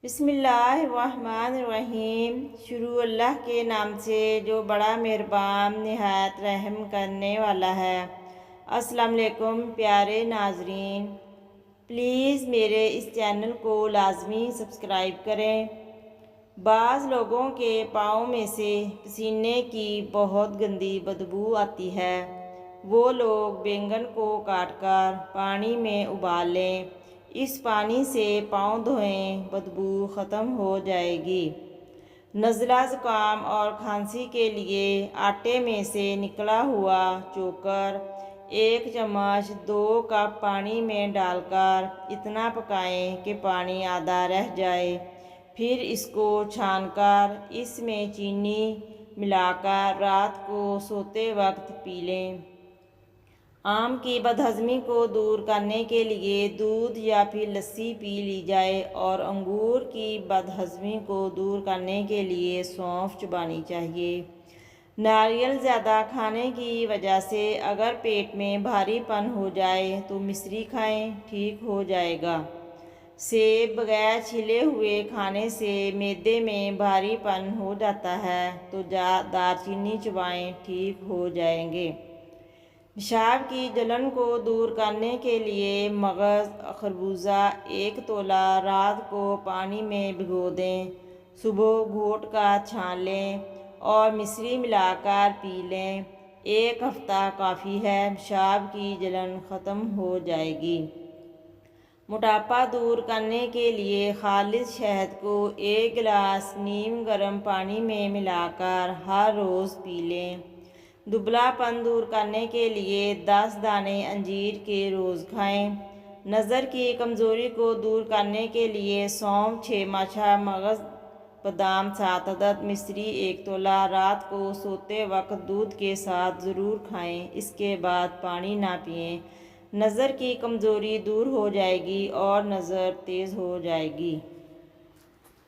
بسم اللہ الرحمن الرحیم۔ شروع اللہ کے نام سے جو بڑا مہربان نہایت رحم کرنے والا ہے۔ السلام علیکم پیارے ناظرین، پلیز میرے اس چینل کو لازمی سبسکرائب کریں۔ بعض لوگوں کے پاؤں میں سے پسینے کی بہت گندی بدبو آتی ہے۔ وہ لوگ بینگن کو کاٹ کر پانی میں ابال لیں، اس پانی سے پاؤں دھوئیں، بدبو ختم ہو جائے گی۔ نزلہ، زکام اور کھانسی کے لیے آٹے میں سے نکلا ہوا چوکر 1 چمچ 2 کپ پانی میں ڈال کر اتنا پکائیں کہ پانی آدھا رہ جائے، پھر اس کو چھان کر اس میں چینی ملا کر رات کو سوتے وقت پی لیں۔ آم کی بدہضمی کو دور کرنے کے لیے دودھ یا پھر لسی پی لی جائے، اور انگور کی بدہضمی کو دور کرنے کے لیے سونف چبانی چاہیے۔ ناریل زیادہ کھانے کی وجہ سے اگر پیٹ میں بھاری پن ہو جائے تو مصری کھائیں، ٹھیک ہو جائے گا۔ سیب بغیر چھلے ہوئے کھانے سے معدے میں بھاری پن ہو جاتا ہے تو دارچینی چبائیں، ٹھیک ہو جائیں گے۔ پیشاب کی جلن کو دور کرنے کے لیے مغز خربوزہ 1 تولا رات کو پانی میں بھگو دیں، صبح گھونٹ کر چھان لیں اور مصری ملا کر پی لیں۔ 1 ہفتہ کافی ہے، پیشاب کی جلن ختم ہو جائے گی۔ موٹاپا دور کرنے کے لیے خالص شہد کو 1 گلاس نیم گرم پانی میں ملا کر ہر روز پی لیں۔ دبلا پن دور کرنے کے لیے 10 دانے انجیر کے روز کھائیں۔ نظر کی کمزوری کو دور کرنے کے لیے سونف 6 ماچھا، مغز بادام 7 عدد، مصری 1 تولا رات کو سوتے وقت دودھ کے ساتھ ضرور کھائیں، اس کے بعد پانی نہ پئیں۔ نظر کی کمزوری دور ہو جائے گی اور نظر تیز ہو جائے گی۔